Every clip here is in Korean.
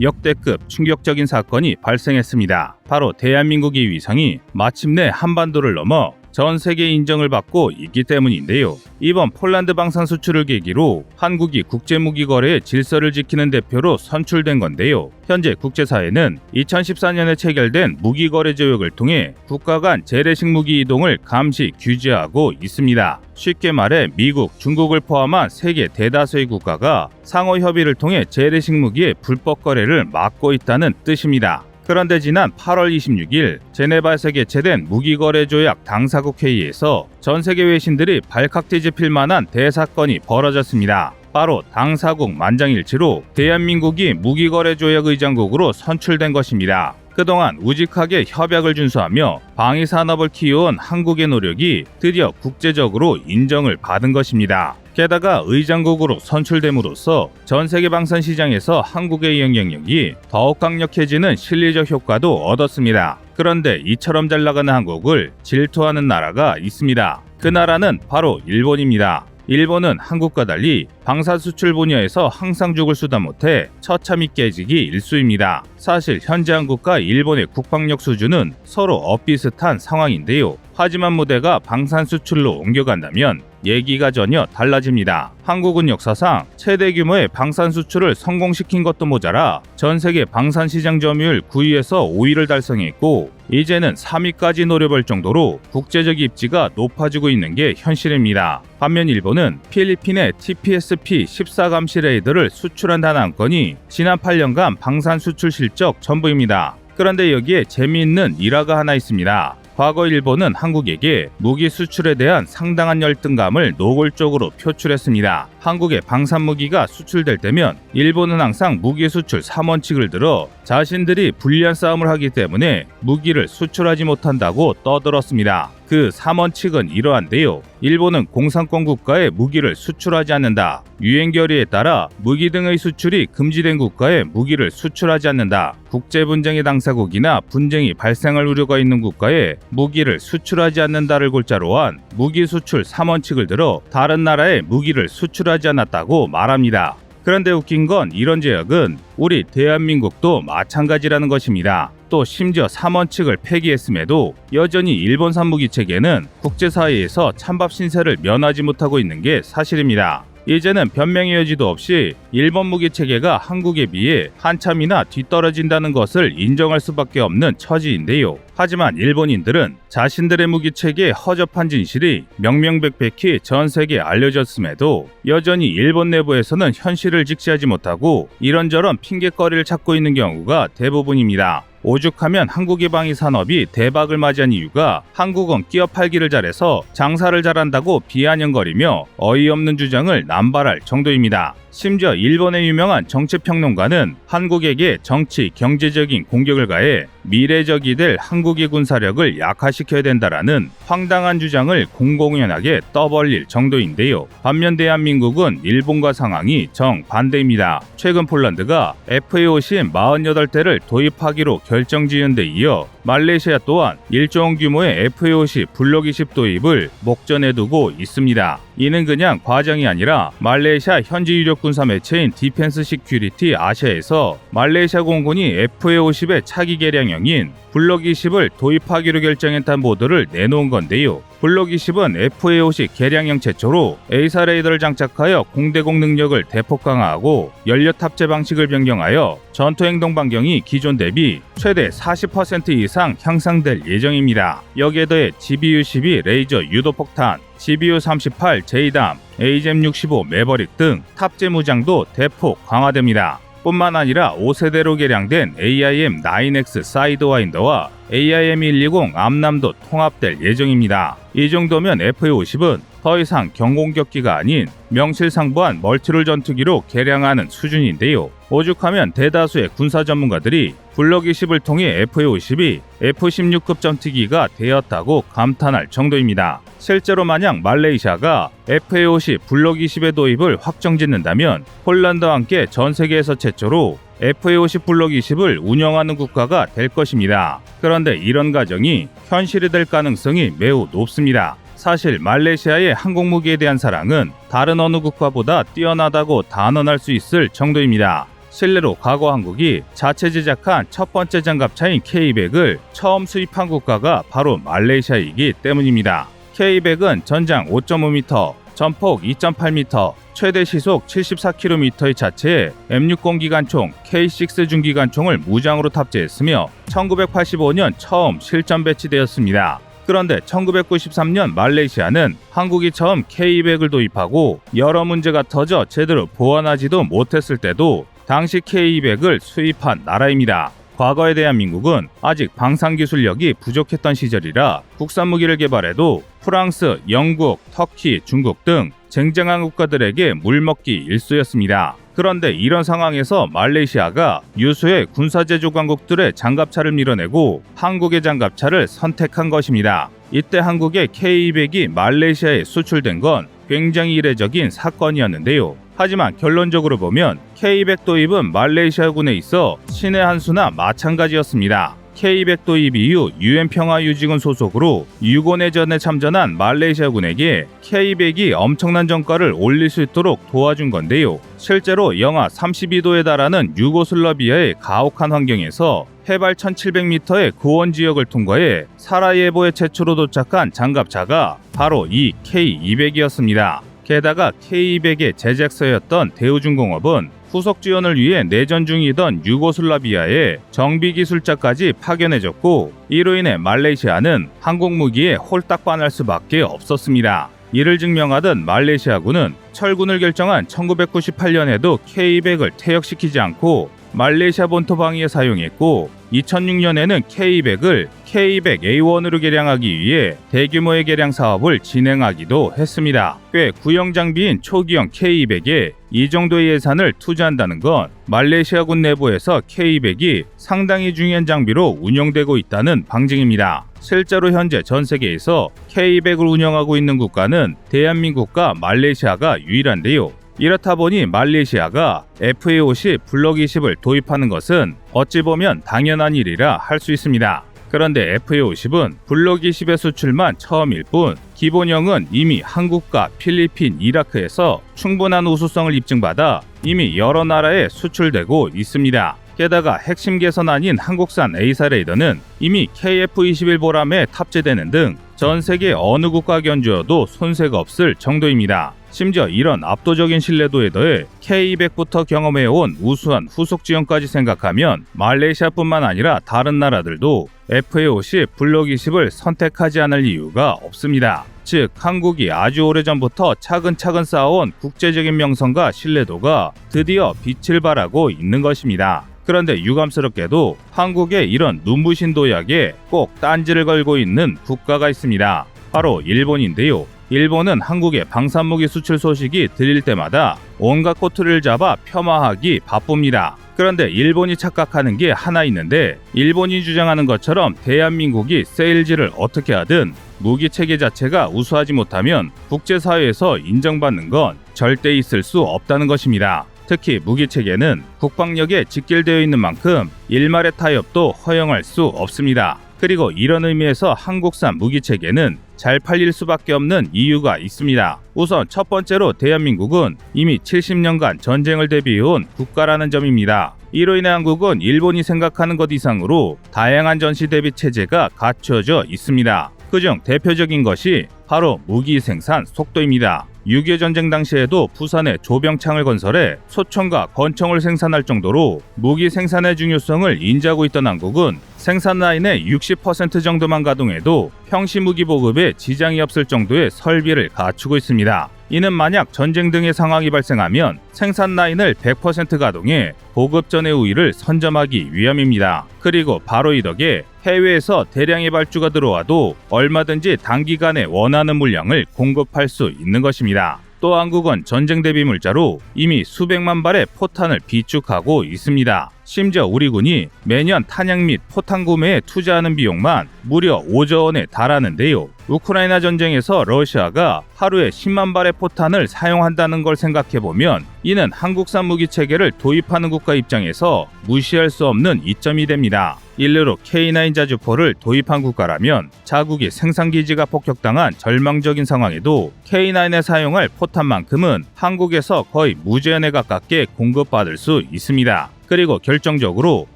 역대급 충격적인 사건이 발생했습니다. 바로 대한민국의 위상이 마침내 한반도를 넘어 전 세계 인정을 받고 있기 때문인데요. 이번 폴란드 방산 수출을 계기로 한국이 국제무기거래의 질서를 지키는 대표로 선출된 건데요. 현재 국제사회는 2014년에 체결된 무기거래 조약을 통해 국가 간 재래식 무기 이동을 감시, 규제하고 있습니다. 쉽게 말해 미국, 중국을 포함한 세계 대다수의 국가가 상호 협의를 통해 재래식 무기의 불법 거래를 막고 있다는 뜻입니다. 그런데 지난 8월 26일 제네바에서 개최된 무기거래조약 당사국 회의에서 전 세계 외신들이 발칵 뒤집힐 만한 대사건이 벌어졌습니다. 바로 당사국 만장일치로 대한민국이 무기거래조약 의장국으로 선출된 것입니다. 그동안 우직하게 협약을 준수하며 방위산업을 키워온 한국의 노력이 드디어 국제적으로 인정을 받은 것입니다. 게다가 의장국으로 선출됨으로써 전 세계 방산 시장에서 한국의 영향력이 더욱 강력해지는 실리적 효과도 얻었습니다. 그런데 이처럼 잘 나가는 한국을 질투하는 나라가 있습니다. 그 나라는 바로 일본입니다. 일본은 한국과 달리 방산 수출 분야에서 항상 죽을 수다 못해 처참히 깨지기 일쑤입니다. 사실 현재 한국과 일본의 국방력 수준은 서로 엇비슷한 상황인데요. 하지만 무대가 방산 수출로 옮겨간다면 얘기가 전혀 달라집니다. 한국은 역사상 최대 규모의 방산 수출을 성공시킨 것도 모자라 전 세계 방산 시장 점유율 9위에서 5위를 달성했고 이제는 3위까지 노려볼 정도로 국제적 입지가 높아지고 있는 게 현실입니다. 반면 일본은 필리핀의 TPS-P14 감시 레이더를 수출한 단 한 건이 지난 8년간 방산 수출 실적 전부입니다. 그런데 여기에 재미있는 일화가 하나 있습니다. 과거 일본은 한국에게 무기 수출에 대한 상당한 열등감을 노골적으로 표출했습니다. 한국의 방산 무기가 수출될 때면 일본은 항상 무기 수출 3원칙을 들어 자신들이 불리한 싸움을 하기 때문에 무기를 수출하지 못한다고 떠들었습니다. 그 3원칙은 이러한데요. 일본은 공산권 국가에 무기를 수출하지 않는다. 유엔 결의에 따라 무기 등의 수출이 금지된 국가에 무기를 수출하지 않는다. 국제 분쟁의 당사국이나 분쟁이 발생할 우려가 있는 국가에 무기를 수출하지 않는다를 골자로 한 무기 수출 3원칙을 들어 다른 나라에 무기를 수출하지 않았다고 말합니다. 그런데 웃긴 건 이런 제약은 우리 대한민국도 마찬가지라는 것입니다. 또 심지어 3원칙을 폐기했음에도 여전히 일본산 무기 체계는 국제사회에서 찬밥 신세를 면하지 못하고 있는 게 사실입니다. 이제는 변명의 여지도 없이 일본 무기 체계가 한국에 비해 한참이나 뒤떨어진다는 것을 인정할 수밖에 없는 처지인데요. 하지만 일본인들은 자신들의 무기 체계의 허접한 진실이 명명백백히 전 세계에 알려졌음에도 여전히 일본 내부에서는 현실을 직시하지 못하고 이런저런 핑계거리를 찾고 있는 경우가 대부분입니다. 오죽하면 한국의 방위 산업이 대박을 맞이한 이유가 한국은 끼어 팔기를 잘해서 장사를 잘한다고 비아냥거리며 어이없는 주장을 남발할 정도입니다. 심지어 일본의 유명한 정치평론가는 한국에게 정치, 경제적인 공격을 가해 미래적이 될 한국의 군사력을 약화시켜야 된다라는 황당한 주장을 공공연하게 떠벌릴 정도인데요. 반면 대한민국은 일본과 상황이 정반대입니다. 최근 폴란드가 FA-50 48대를 도입하기로 결정지은 데 이어 말레이시아 또한 일정 규모의 FA-50 블록 20 도입을 목전에 두고 있습니다. 이는 그냥 과장이 아니라 말레이시아 현지 유력 군사 매체인 디펜스 시큐리티 아시아에서 말레이시아 공군이 FA-50의 차기 개량형인 블록 20을 도입하기로 결정했다는 보도를 내놓은 건데요. 블록 20은 FA-50 개량형 최초로 A사 레이더를 장착하여 공대공 능력을 대폭 강화하고 연료 탑재 방식을 변경하여 전투 행동 반경이 기존 대비 최대 40% 이상 향상될 예정입니다. 여기에 더해 GBU-12 레이저 유도폭탄, GBU-38 제이담, AGM-65 매버릭 등 탑재 무장도 대폭 강화됩니다. 뿐만 아니라 5세대로 개량된 AIM-9X 사이드와인더와 AIM-120 암람도 통합될 예정입니다. 이 정도면 FA-50은 더 이상 경공격기가 아닌 명실상부한 멀티롤 전투기로 개량하는 수준인데요. 오죽하면 대다수의 군사 전문가들이 블록 20을 통해 FA-50이 F-16급 전투기가 되었다고 감탄할 정도입니다. 실제로 만약 말레이시아가 FA-50 블록 20의 도입을 확정짓는다면 폴란드와 함께 전 세계에서 최초로 FA-50 블록 20을 운영하는 국가가 될 것입니다. 그런데 이런 가정이 현실이 될 가능성이 매우 높습니다. 사실 말레이시아의 항공무기에 대한 사랑은 다른 어느 국가보다 뛰어나다고 단언할 수 있을 정도입니다. 실내로 과거 한국이 자체 제작한 첫 번째 장갑차인 K100을 처음 수입한 국가가 바로 말레이시아이기 때문입니다. K100은 전장 5.5m, 전폭 2.8m, 최대 시속 74km의 차체에 M60 기관총, K6 중기관총을 무장으로 탑재했으며 1985년 처음 실전 배치되었습니다. 그런데 1993년 말레이시아는 한국이 처음 K200을 도입하고 여러 문제가 터져 제대로 보완하지도 못했을 때도 당시 K200을 수입한 나라입니다. 과거의 대한민국은 아직 방산기술력이 부족했던 시절이라 국산 무기를 개발해도 프랑스, 영국, 터키, 중국 등 쟁쟁한 국가들에게 물먹기 일쑤였습니다. 그런데 이런 상황에서 말레이시아가 유수의 군사제조 강국들의 장갑차를 밀어내고 한국의 장갑차를 선택한 것입니다. 이때 한국의 K200이 말레이시아에 수출된 건 굉장히 이례적인 사건이었는데요. 하지만 결론적으로 보면 K200 도입은 말레이시아군에 있어 신의 한 수나 마찬가지였습니다. K200 도입 이후 UN 평화유지군 소속으로 유고내전에 참전한 말레이시아군에게 K200이 엄청난 전과를 올릴 수 있도록 도와준 건데요. 실제로 영하 32도에 달하는 유고슬라비아의 가혹한 환경에서 해발 1700m의 고원 지역을 통과해 사라예보에 최초로 도착한 장갑차가 바로 이 K200이었습니다. 게다가 K200의 제작사였던 대우중공업은 후속 지원을 위해 내전 중이던 유고슬라비아에 정비기술자까지 파견해줬고 이로 인해 말레이시아는 한국 무기에 홀딱 반할 수밖에 없었습니다. 이를 증명하듯 말레이시아군은 철군을 결정한 1998년에도 K200을 퇴역시키지 않고 말레이시아 본토 방위에 사용했고 2006년에는 K200을 K200A1으로 개량하기 위해 대규모의 개량 사업을 진행하기도 했습니다. 꽤 구형 장비인 초기형 K200에 이 정도의 예산을 투자한다는 건 말레이시아군 내부에서 K200이 상당히 중요한 장비로 운영되고 있다는 방증입니다. 실제로 현재 전 세계에서 K200을 운영하고 있는 국가는 대한민국과 말레이시아가 유일한데요. 이렇다 보니 말레이시아가 FA50 블록 20을 도입하는 것은 어찌 보면 당연한 일이라 할 수 있습니다. 그런데 FA50은 블록 20의 수출만 처음일 뿐 기본형은 이미 한국과 필리핀, 이라크에서 충분한 우수성을 입증받아 이미 여러 나라에 수출되고 있습니다. 게다가 핵심 개선안인 한국산 A사 레이더는 이미 KF-21 보람에 탑재되는 등 전 세계 어느 국가 견주어도 손색 없을 정도입니다. 심지어 이런 압도적인 신뢰도에 더해 K200부터 경험해온 우수한 후속 지원까지 생각하면 말레이시아뿐만 아니라 다른 나라들도 FA50 블록 20을 선택하지 않을 이유가 없습니다. 즉 한국이 아주 오래전부터 차근차근 쌓아온 국제적인 명성과 신뢰도가 드디어 빛을 발하고 있는 것입니다. 그런데 유감스럽게도 한국의 이런 눈부신 도약에 꼭 딴지를 걸고 있는 국가가 있습니다. 바로 일본인데요. 일본은 한국의 방산무기 수출 소식이 들릴 때마다 온갖 꼬투리를 잡아 폄하하기 바쁩니다. 그런데 일본이 착각하는 게 하나 있는데 일본이 주장하는 것처럼 대한민국이 세일즈를 어떻게 하든 무기 체계 자체가 우수하지 못하면 국제사회에서 인정받는 건 절대 있을 수 없다는 것입니다. 특히 무기 체계는 국방력에 직결되어 있는 만큼 일말의 타협도 허용할 수 없습니다. 그리고 이런 의미에서 한국산 무기 체계는 잘 팔릴 수밖에 없는 이유가 있습니다. 우선 첫 번째로 대한민국은 이미 70년간 전쟁을 대비해온 국가라는 점입니다. 이로 인해 한국은 일본이 생각하는 것 이상으로 다양한 전시 대비 체제가 갖춰져 있습니다. 그중 대표적인 것이 바로 무기 생산 속도입니다. 6.25 전쟁 당시에도 부산에 조병창을 건설해 소총과 권총을 생산할 정도로 무기 생산의 중요성을 인지하고 있던 한국은 생산 라인의 60% 정도만 가동해도 평시 무기 보급에 지장이 없을 정도의 설비를 갖추고 있습니다. 이는 만약 전쟁 등의 상황이 발생하면 생산 라인을 100% 가동해 보급 전의 우위를 선점하기 위함입니다. 그리고 바로 이 덕에 해외에서 대량의 발주가 들어와도 얼마든지 단기간에 원하는 물량을 공급할 수 있는 것입니다. 또 한국은 전쟁 대비 물자로 이미 수백만 발의 포탄을 비축하고 있습니다. 심지어 우리 군이 매년 탄약 및 포탄 구매에 투자하는 비용만 무려 5조 원에 달하는데요. 우크라이나 전쟁에서 러시아가 하루에 10만 발의 포탄을 사용한다는 걸 생각해보면 이는 한국산 무기 체계를 도입하는 국가 입장에서 무시할 수 없는 이점이 됩니다. 일례로 K9 자주포를 도입한 국가라면 자국의 생산기지가 폭격당한 절망적인 상황에도 K9에 사용할 포탄만큼은 한국에서 거의 무제한에 가깝게 공급받을 수 있습니다. 그리고 결정적으로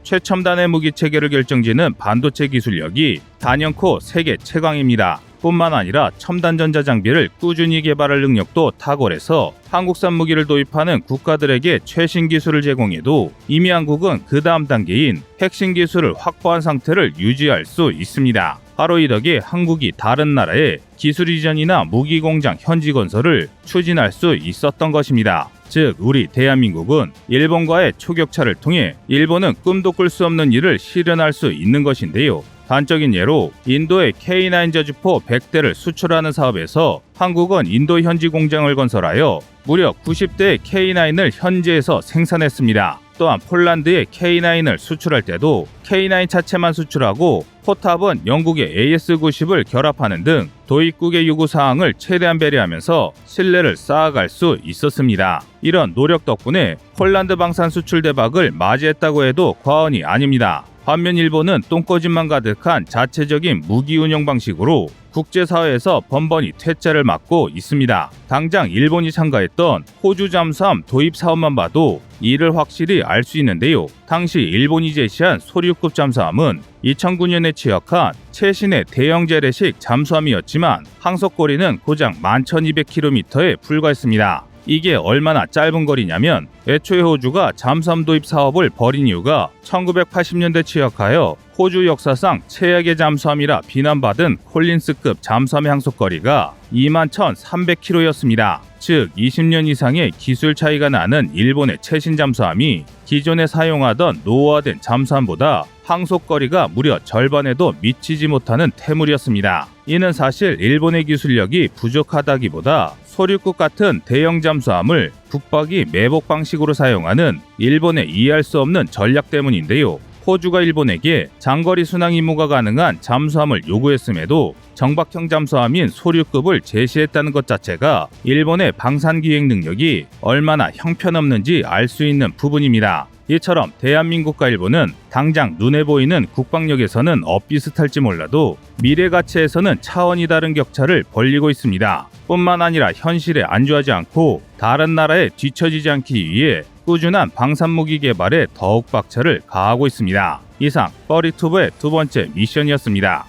최첨단의 무기 체계를 결정짓는 반도체 기술력이 단연코 세계 최강입니다. 뿐만 아니라 첨단 전자장비를 꾸준히 개발할 능력도 탁월해서 한국산 무기를 도입하는 국가들에게 최신 기술을 제공해도 이미 한국은 그 다음 단계인 핵심 기술을 확보한 상태를 유지할 수 있습니다. 바로 이 덕에 한국이 다른 나라에 기술 이전이나 무기 공장 현지 건설을 추진할 수 있었던 것입니다. 즉 우리 대한민국은 일본과의 초격차를 통해 일본은 꿈도 꿀 수 없는 일을 실현할 수 있는 것인데요. 단적인 예로 인도의 K9 자주포 100대를 수출하는 사업에서 한국은 인도 현지 공장을 건설하여 무려 90대의 K9을 현지에서 생산했습니다. 또한 폴란드의 K9을 수출할 때도 K9 자체만 수출하고 포탑은 영국의 AS90을 결합하는 등 도입국의 요구사항을 최대한 배려하면서 신뢰를 쌓아갈 수 있었습니다. 이런 노력 덕분에 폴란드 방산 수출 대박을 맞이했다고 해도 과언이 아닙니다. 반면 일본은 똥꼬집만 가득한 자체적인 무기 운영 방식으로 국제사회에서 번번이 퇴짜를 맞고 있습니다. 당장 일본이 참가했던 호주 잠수함 도입 사업만 봐도 이를 확실히 알 수 있는데요. 당시 일본이 제시한 소류급 잠수함은 2009년에 취역한 최신의 대형 재래식 잠수함이었지만 항속거리는 고작 11,200km에 불과했습니다. 이게 얼마나 짧은 거리냐면 애초에 호주가 잠수함 도입 사업을 벌인 이유가 1980년대 취역하여 호주 역사상 최악의 잠수함이라 비난받은 콜린스급 잠수함의 항속거리가 21,300km였습니다. 즉 20년 이상의 기술 차이가 나는 일본의 최신 잠수함이 기존에 사용하던 노후화된 잠수함보다 항속거리가 무려 절반에도 미치지 못하는 태물이었습니다. 이는 사실 일본의 기술력이 부족하다기보다 소류급 같은 대형 잠수함을 북박이 매복 방식으로 사용하는 일본의 이해할 수 없는 전략 때문인데요. 호주가 일본에게 장거리 순항 임무가 가능한 잠수함을 요구했음에도 정박형 잠수함인 소류급을 제시했다는 것 자체가 일본의 방산기획 능력이 얼마나 형편없는지 알 수 있는 부분입니다. 이처럼 대한민국과 일본은 당장 눈에 보이는 국방력에서는 엇비슷할지 몰라도 미래 가치에서는 차원이 다른 격차를 벌리고 있습니다. 뿐만 아니라 현실에 안주하지 않고 다른 나라에 뒤처지지 않기 위해 꾸준한 방산무기 개발에 더욱 박차를 가하고 있습니다. 이상 뻘이튜브의 두 번째 미션이었습니다.